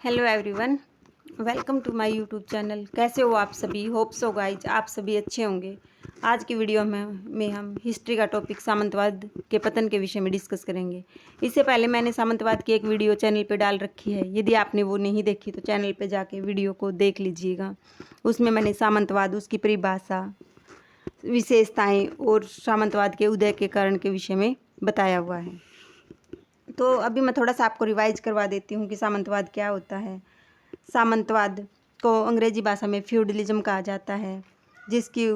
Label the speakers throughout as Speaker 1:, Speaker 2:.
Speaker 1: Hello everyone, welcome to my YouTube channel. कैसे हो आप सभी? होप सो गाइज आप सभी अच्छे होंगे। आज की वीडियो में हम हिस्ट्री का टॉपिक सामंतवाद के पतन के विषय में डिस्कस करेंगे। इससे पहले मैंने सामंतवाद की एक वीडियो चैनल पे डाल रखी है। यदि आपने वो नहीं देखी तो चैनल पे जाके वीडियो को देख लीजिएगा। उसमें मैंने सामंतवाद, उसकी परिभाषा, विशेषताएँ और सामंतवाद के उदय के कारण के विषय में बताया हुआ है। तो अभी मैं थोड़ा सा आपको रिवाइज करवा देती हूँ कि सामंतवाद क्या होता है। सामंतवाद को अंग्रेजी भाषा में फ्यूडलिज्म कहा जाता है, जिसकी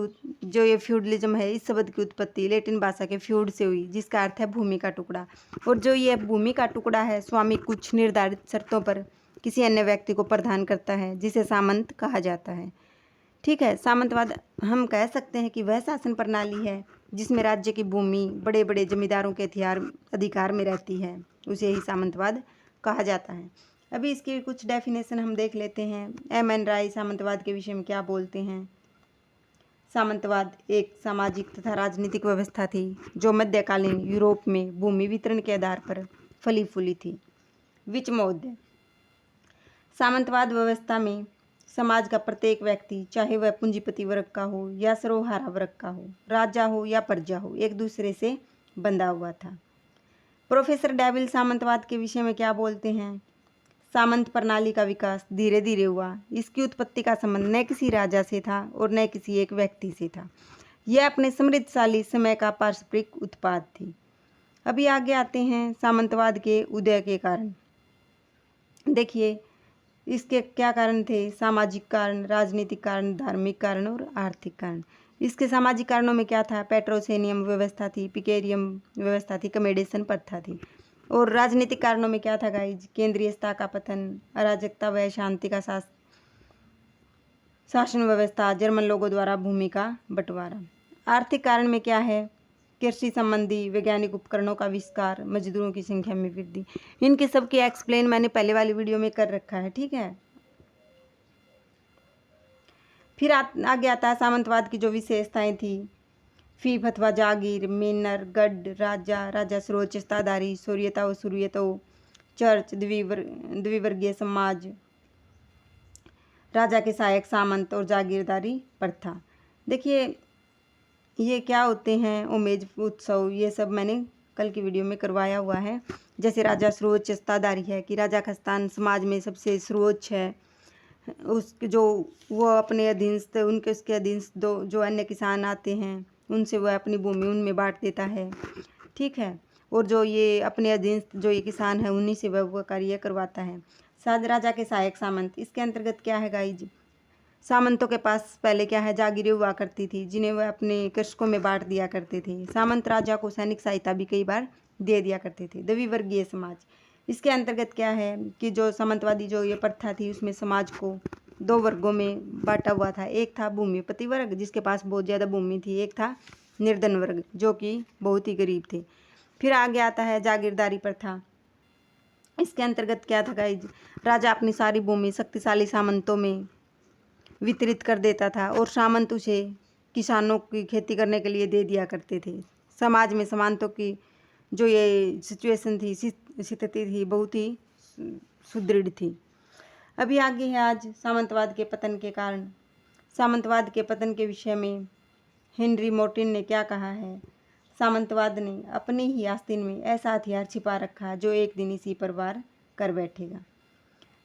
Speaker 1: जो ये फ्यूडलिज्म है, इस शब्द की उत्पत्ति लैटिन भाषा के फ्यूड से हुई, जिसका अर्थ है भूमि का टुकड़ा। और जो ये भूमि का टुकड़ा है, स्वामी कुछ निर्धारित शर्तों पर किसी अन्य व्यक्ति को प्रदान करता है, जिसे सामंत कहा जाता है। ठीक है, सामंतवाद हम कह सकते हैं कि वह शासन प्रणाली है जिसमें राज्य की भूमि बड़े बड़े जमींदारों के अधिकार में रहती है, उसे ही सामंतवाद कहा जाता है। अभी इसकी कुछ डेफिनेशन हम देख लेते हैं। एम.एन. राय सामंतवाद के विषय में क्या बोलते हैं। सामंतवाद एक सामाजिक तथा राजनीतिक व्यवस्था थी जो मध्यकालीन यूरोप में भूमि वितरण के आधार पर फली फूली थी। विचमोद्य सामंतवाद व्यवस्था में समाज का प्रत्येक व्यक्ति, चाहे वह पूंजीपति वर्ग का हो या सर्वहारा वर्ग का हो, राजा हो या प्रजा हो, एक दूसरे से बंधा हुआ था। प्रोफेसर डेविल सामंतवाद के विषय में क्या बोलते हैं। सामंत प्रणाली का विकास धीरे धीरे हुआ। इसकी उत्पत्ति का संबंध न किसी राजा से था और न किसी एक व्यक्ति से था। यह अपने समृद्धशाली समय का पारस्परिक उत्पाद थी। अभी आगे आते हैं सामंतवाद के उदय के कारण। देखिए, इसके क्या कारण थे। सामाजिक कारण, राजनीतिक कारण, धार्मिक कारण और आर्थिक कारण। इसके सामाजिक कारणों में क्या था। पेट्रोसेनियम व्यवस्था थी, पिकेरियम व्यवस्था थी, कमेडेशन प्रथा थी। और राजनीतिक कारणों में क्या था गाइज। केंद्रीयता का पतन, अराजकता व शांति का शासन व्यवस्था, जर्मन लोगों द्वारा भूमि का बंटवारा। आर्थिक कारण में क्या है। कृषि संबंधी वैज्ञानिक उपकरणों का आविष्कार, मजदूरों की संख्या में वृद्धि। इनके सब के एक्सप्लेन मैंने पहले वाली वीडियो में कर रखा है, ठीक है। फिर आगे आता है सामंतवाद की जो विशेषताएं थी। फीफ अथवा जागीर, मेनर, गढ़, राजा, राजा सर्वोच्च सत्ताधारी, शौर्यता व सुर्यतो, चर्च, द्विवर्गीय समाज, राजा के सहायक सामंत और जागीरदारी प्रथा। देखिए, ये क्या होते हैं। उमेज उत्सव, ये सब मैंने कल की वीडियो में करवाया हुआ है। जैसे राजा सर्वोच्च सत्ताधारी है कि राजा का स्थान समाज में सबसे सर्वोच्च है। उसके जो वो अपने अधीनस्थ, उसके अधीनस्थ जो अन्य किसान आते हैं उनसे वह अपनी भूमि उनमें बांट देता है, ठीक है। और जो ये अपने अधीनस्थ जो ये किसान है उन्हीं से वह कार्य करवाता है। साथ राजा के सहायक सामंत, इसके अंतर्गत क्या है गाइज। सामंतों के पास पहले क्या है, जागीरें हुआ करती थी जिन्हें वह अपने कृषकों में बांट दिया करते थे। सामंत राजा को सैनिक सहायता भी कई बार दे दिया करते थे। द्विवर्गीय समाज, इसके अंतर्गत क्या है कि जो सामंतवादी जो ये प्रथा थी उसमें समाज को दो वर्गों में बांटा हुआ था। एक था भूमिपति वर्ग जिसके पास बहुत ज़्यादा भूमि थी, एक था निर्धन वर्ग जो कि बहुत ही गरीब थे। फिर आगे आता है जागीरदारी प्रथा। इसके अंतर्गत क्या था गाइज, राजा अपनी सारी भूमि शक्तिशाली सामंतों में वितरित कर देता था और सामंत उसे किसानों की खेती करने के लिए दे दिया करते थे। समाज में सामंतों की जो ये सिचुएशन थी, स्थिति थी, बहुत ही सुदृढ़ थी। अभी आगे है आज सामंतवाद के पतन के कारण। सामंतवाद के पतन के विषय में हेनरी मोर्टिन ने क्या कहा है। सामंतवाद ने अपनी ही आस्तीन में ऐसा हथियार छिपा रखा है जो एक दिन इसी पर वार कर बैठेगा।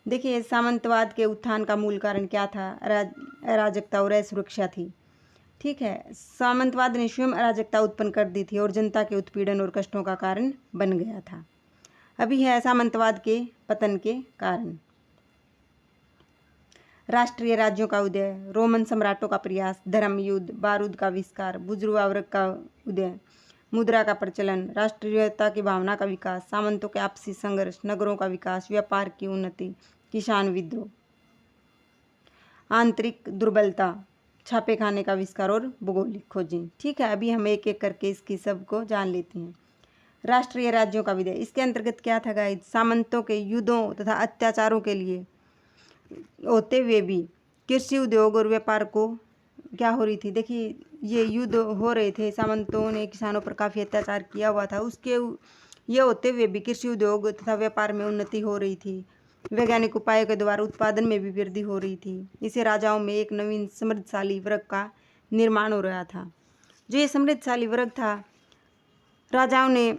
Speaker 1: देखिए, सामंतवाद के उत्थान का मूल कारण क्या था। अराजकता और असुरक्षा थी, ठीक है। सामंतवाद ने स्वयं अराजकता उत्पन्न कर दी थी और जनता के उत्पीड़न और कष्टों का कारण बन गया था। अभी है सामंतवाद के पतन के कारण। राष्ट्रीय राज्यों का उदय, रोमन सम्राटों का प्रयास, धर्म युद्ध, बारूद का आविष्कार, बुजुर्ग वर्ग का उदय, मुद्रा का प्रचलन, राष्ट्रीयता की भावना का विकास, सामंतों के आपसी संघर्ष, नगरों का विकास, व्यापार की उन्नति, किसान विद्रोह, आंतरिक दुर्बलता, छापे खाने का आविष्कार और भौगोलिक खोजें, ठीक है। अभी हम एक एक करके इसकी सबको जान लेते हैं। राष्ट्रीय राज्यों का विदय, इसके अंतर्गत क्या था गाइज। सामंतों के युद्धों तथा अत्याचारों के लिए होते हुए भी कृषि उद्योग और व्यापार को क्या हो रही थी। देखिए, ये युद्ध हो रहे थे, सामंतों ने किसानों पर काफ़ी अत्याचार किया हुआ था, उसके ये होते हुए भी कृषि उद्योग तथा व्यापार में उन्नति हो रही थी वैज्ञानिक उपायों के द्वारा उत्पादन में भी वृद्धि हो रही थी। इससे राजाओं में एक नवीन समृद्धशाली वर्ग का निर्माण हो रहा था। जो ये समृद्धशाली वर्ग था, राजाओं ने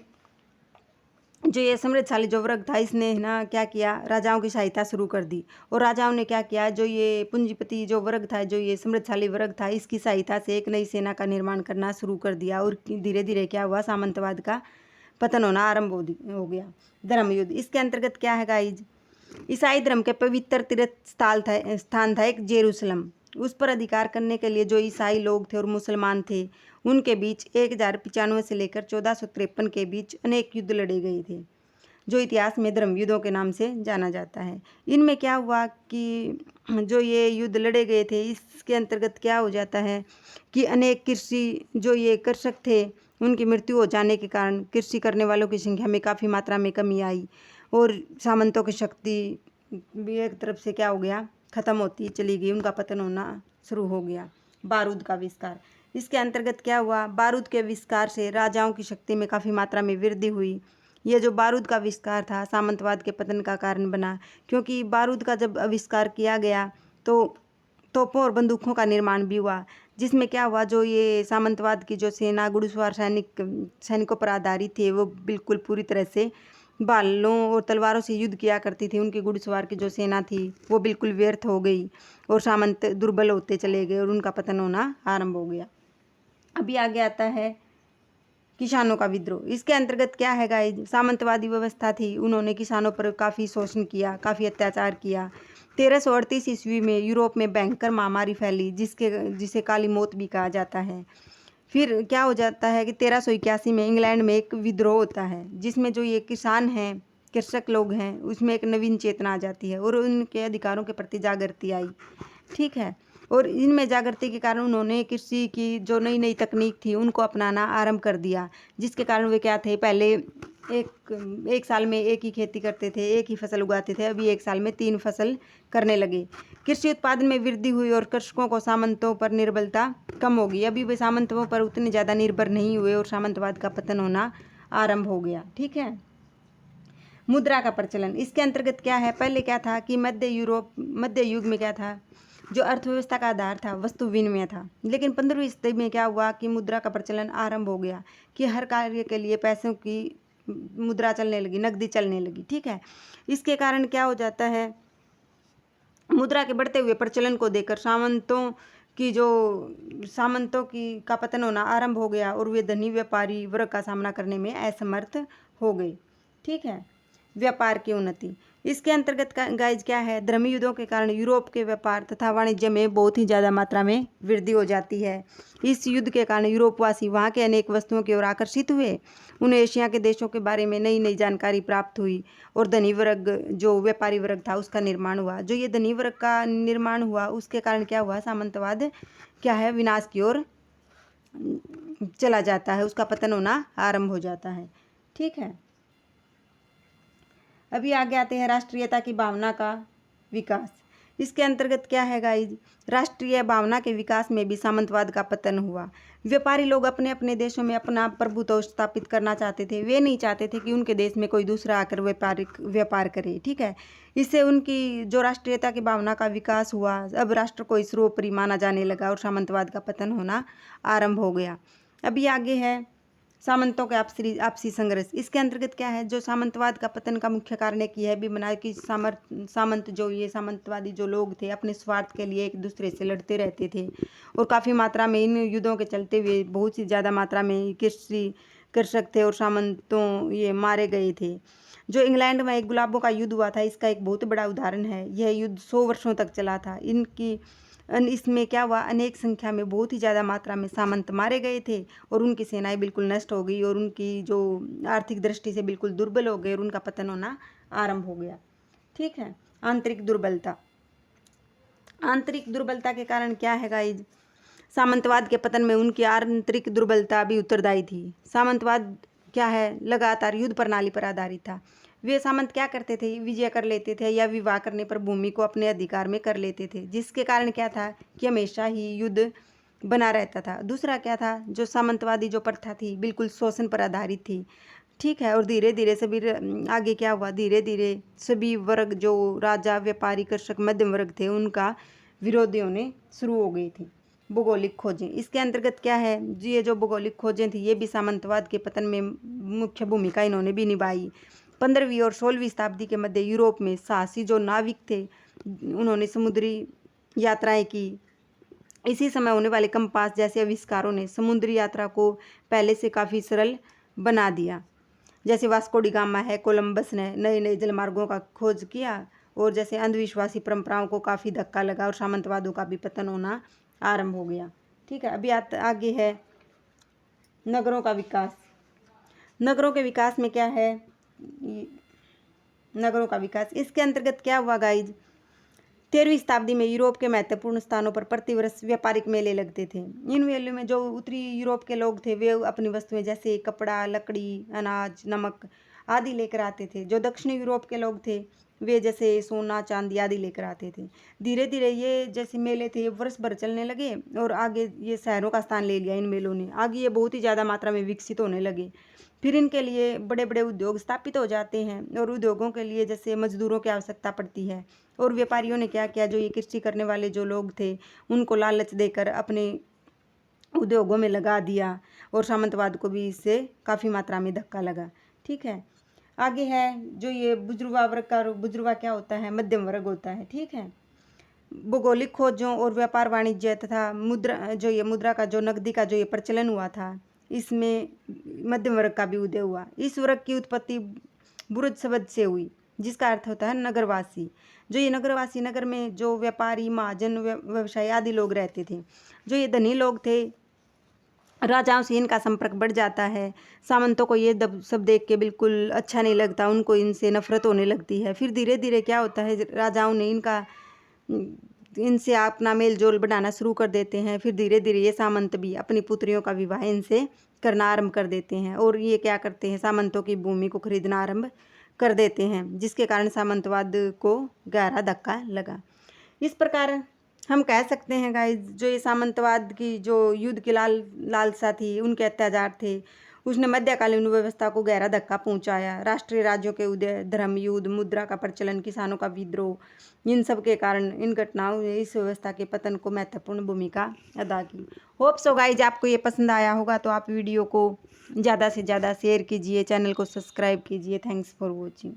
Speaker 1: जो ये समृद्धशाली जो वर्ग था, इसने ना क्या किया, राजाओं की सहायता शुरू कर दी। और राजाओं ने क्या किया, जो ये पूंजीपति जो वर्ग था, जो ये समृद्धशाली वर्ग था, इसकी सहायता से एक नई सेना का निर्माण करना शुरू कर दिया। और धीरे धीरे क्या हुआ, सामंतवाद का पतन होना आरंभ हो गया। धर्म युद्ध, इसके अंतर्गत क्या है गाइज, ईसाई धर्म के पवित्र तीर्थ स्थान था एक जेरूसलम। उस पर अधिकार करने के लिए जो ईसाई लोग थे और मुसलमान थे, उनके बीच 1095 से लेकर 1453 के बीच अनेक युद्ध लड़े गए थे, जो इतिहास में धर्म युद्धों के नाम से जाना जाता है। इनमें क्या हुआ कि जो ये युद्ध लड़े गए थे, इसके अंतर्गत क्या हो जाता है कि अनेक कृषि जो ये कृषक थे, उनकी मृत्यु हो जाने के कारण कृषि करने वालों की संख्या में काफ़ी मात्रा में कमी आई और सामंतों की शक्ति भी एक तरफ से क्या हो गया, ख़त्म होती चली गई, उनका पतन होना शुरू हो गया। बारूद का आविष्कार, इसके अंतर्गत क्या हुआ, बारूद के आविष्कार से राजाओं की शक्ति में काफ़ी मात्रा में वृद्धि हुई। यह जो बारूद का आविष्कार था, सामंतवाद के पतन का कारण बना, क्योंकि बारूद का जब आविष्कार किया गया तो तोपों और बंदूकों का निर्माण भी हुआ, जिसमें क्या हुआ, जो ये सामंतवाद की जो सेना घुड़सवार सैनिकों पर आधारित थे, वो बिल्कुल पूरी तरह से भालों और तलवारों से युद्ध किया करती थी। उनकी घुड़सवार की जो सेना थी, वो बिल्कुल व्यर्थ हो गई और सामंत दुर्बल होते चले गए और उनका पतन होना आरंभ हो गया। अभी आगे आता है किसानों का विद्रोह। इसके अंतर्गत क्या है गाइज, सामंतवादी व्यवस्था थी, उन्होंने किसानों पर काफ़ी शोषण किया, काफ़ी अत्याचार किया। 1338 ईस्वी में यूरोप में भयंकर महामारी फैली, जिसे काली मौत भी कहा जाता है। फिर क्या हो जाता है कि 1381 में इंग्लैंड में एक विद्रोह होता है, जिसमें जो ये किसान हैं, कृषक लोग हैं, उसमें एक नवीन चेतना आ जाती है और उनके अधिकारों के प्रति जागृति आई। ठीक है, और इनमें जागृति के कारण उन्होंने कृषि की जो नई नई तकनीक थी, उनको अपनाना आरंभ कर दिया, जिसके कारण वे क्या थे, पहले एक साल में एक ही खेती करते थे, एक ही फसल उगाते थे, अभी एक साल में 3 फसल करने लगे। कृषि उत्पादन में वृद्धि हुई और कृषकों को सामंतों पर निर्भरता कम हो गई। अभी वे सामंतों पर उतने ज़्यादा निर्भर नहीं हुए और सामंतवाद का पतन होना आरंभ हो गया। ठीक है, मुद्रा का प्रचलन, इसके अंतर्गत क्या है, पहले क्या था कि मध्य युग में क्या था, जो अर्थव्यवस्था का आधार था वस्तु विनिमय था। लेकिन 15वीं सदी में क्या हुआ कि मुद्रा का प्रचलन आरंभ हो गया, कि हर कार्य के लिए पैसों की मुद्रा चलने लगी, नकदी चलने लगी। ठीक है, इसके कारण क्या हो जाता है, मुद्रा के बढ़ते हुए प्रचलन को देखकर सामंतों की का पतन होना आरंभ हो गया और वे धनी व्यापारी वर्ग का सामना करने में असमर्थ हो गए। ठीक है, व्यापार की उन्नति, इसके अंतर्गत गाइज क्या है, धर्मी युद्धों के कारण यूरोप के व्यापार तथा वाणिज्य में बहुत ही ज़्यादा मात्रा में वृद्धि हो जाती है। इस युद्ध के कारण यूरोपवासी वहाँ के अनेक वस्तुओं की ओर आकर्षित हुए, उन्हें एशिया के देशों के बारे में नई नई जानकारी प्राप्त हुई और धनी वर्ग जो व्यापारी वर्ग था उसका निर्माण हुआ। जो ये धनी वर्ग का निर्माण हुआ, उसके कारण क्या हुआ, सामंतवाद क्या है, विनाश की ओर चला जाता है, उसका पतन होना आरंभ हो जाता है। ठीक है, अभी आगे आते हैं राष्ट्रीयता की भावना का विकास। इसके अंतर्गत क्या है गाइज, राष्ट्रीय भावना के विकास में भी सामंतवाद का पतन हुआ। व्यापारी लोग अपने अपने देशों में अपना प्रभुत्व स्थापित करना चाहते थे, वे नहीं चाहते थे कि उनके देश में कोई दूसरा आकर व्यापार करे। ठीक है, इससे उनकी जो राष्ट्रीयता की भावना का विकास हुआ, अब राष्ट्र को सर्वोपरि माना जाने लगा और सामंतवाद का पतन होना आरंभ हो गया। अभी आगे है सामंतों के आपसी संघर्ष। इसके अंतर्गत क्या है, जो सामंतवाद का पतन का मुख्य कारण एक यह भी बना कि सामंत जो ये सामंतवादी जो लोग थे, अपने स्वार्थ के लिए एक दूसरे से लड़ते रहते थे और काफ़ी मात्रा में इन युद्धों के चलते हुए बहुत ही ज़्यादा मात्रा में कृषक थे और सामंतों ये मारे गए थे। जो इंग्लैंड में एक गुलाबों का युद्ध हुआ था, इसका एक बहुत बड़ा उदाहरण है। यह युद्ध 100 वर्षों तक चला था। इसमें क्या हुआ, अनेक संख्या में बहुत ही ज़्यादा मात्रा में सामंत मारे गए थे और उनकी सेनाएं बिल्कुल नष्ट हो गई और उनकी जो आर्थिक दृष्टि से बिल्कुल दुर्बल हो गए और उनका पतन होना आरंभ हो गया। ठीक है, आंतरिक दुर्बलता के कारण क्या है गाइज, सामंतवाद के पतन में उनकी आंतरिक दुर्बलता भी उत्तरदायी थी। सामंतवाद क्या है, लगातार युद्ध प्रणाली पर आधारित था। वे सामंत क्या करते थे, विजय कर लेते थे या विवाह करने पर भूमि को अपने अधिकार में कर लेते थे, जिसके कारण क्या था कि हमेशा ही युद्ध बना रहता था। दूसरा क्या था, जो सामंतवादी जो प्रथा थी बिल्कुल शोषण पर आधारित थी। ठीक है। और धीरे धीरे आगे क्या हुआ, धीरे धीरे सभी वर्ग जो राजा, व्यापारी, कृषक, मध्यम वर्ग थे, उनका विरोधी होने शुरू हो गई थी। भौगोलिक खोजें, इसके अंतर्गत क्या है जी, ये जो भौगोलिक खोजें थी ये भी सामंतवाद के पतन में मुख्य भूमिका इन्होंने भी निभाई। 15वीं और 16वीं शताब्दी के मध्य यूरोप में साहसी जो नाविक थे, उन्होंने समुद्री यात्राएं की। इसी समय होने वाले कंपास जैसे आविष्कारों ने समुद्री यात्रा को पहले से काफ़ी सरल बना दिया। जैसे वास्को डी गामा है, कोलंबस ने नए नए जलमार्गों का खोज किया। और जैसे अंधविश्वासी परंपराओं को काफ़ी धक्का लगा और सामंतवादों का भी पतन होना आरंभ हो गया। ठीक है। अभी आगे है नगरों का विकास। नगरों के विकास में क्या है, नगरों का विकास, इसके अंतर्गत क्या हुआ गाइज, 13वीं शताब्दी में यूरोप के महत्वपूर्ण स्थानों पर प्रतिवर्ष व्यापारिक मेले लगते थे। इन मेलों में जो उत्तरी यूरोप के लोग थे वे अपनी वस्तुएं जैसे कपड़ा, लकड़ी, अनाज, नमक आदि लेकर आते थे। जो दक्षिणी यूरोप के लोग थे वे जैसे सोना, चांदी आदि लेकर आते थे। धीरे धीरे ये जैसे मेले थे ये वर्ष भर चलने लगे और आगे ये शहरों का स्थान ले लिया इन मेलों ने। आगे ये बहुत ही ज़्यादा मात्रा में विकसित होने लगे। फिर इनके लिए बड़े बड़े उद्योग स्थापित हो जाते हैं और उद्योगों के लिए जैसे मजदूरों की आवश्यकता पड़ती है। और व्यापारियों ने क्या किया, जो ये कृषि करने वाले जो लोग थे उनको लालच देकर अपने उद्योगों में लगा दिया और सामंतवाद को भी इससे काफ़ी मात्रा में धक्का लगा। ठीक है। आगे है जो ये बुजुर्गा वर्ग का, बुजुर्गा क्या होता है, मध्यम वर्ग होता है। ठीक है। भौगोलिक खोजों और व्यापार वाणिज्य तथा मुद्रा, जो ये मुद्रा का जो नकदी का जो ये प्रचलन हुआ था, इसमें मध्यम वर्ग का भी उदय हुआ। इस वर्ग की उत्पत्ति बुर्ज शब्द से हुई जिसका अर्थ होता है नगरवासी। जो ये नगरवासी, नगर में जो व्यापारी, महाजन, व्यवसायी आदि लोग रहते थे। जो ये धनी लोग थे, राजाओं से इनका संपर्क बढ़ जाता है। सामंतों को ये सब देख के बिल्कुल अच्छा नहीं लगता, उनको इनसे नफरत होने लगती है। फिर धीरे धीरे क्या होता है, राजाओं ने इनसे अपना मेल जोल बढ़ाना शुरू कर देते हैं। फिर धीरे धीरे ये सामंत भी अपनी पुत्रियों का विवाह इनसे करना आरंभ कर देते हैं और ये क्या करते हैं, सामंतों की भूमि को खरीदना आरंभ कर देते हैं, जिसके कारण सामंतवाद को गहरा धक्का लगा। इस प्रकार हम कह सकते हैं गाइस, जो ये सामंतवाद की जो युद्ध की लालसा थी, उनके अत्याचार थे, उसने मध्यकालीन व्यवस्था को गहरा धक्का पहुंचाया। राष्ट्रीय राज्यों के उदय, धर्म युद्ध, मुद्रा का प्रचलन, किसानों का विद्रोह, इन सब के कारण इन घटनाओं ने इस व्यवस्था के पतन को महत्वपूर्ण भूमिका अदा की। होप सो गाइज आपको ये पसंद आया होगा, तो आप वीडियो को ज़्यादा से ज़्यादा शेयर कीजिए, चैनल को सब्सक्राइब कीजिए। Thanks for watching.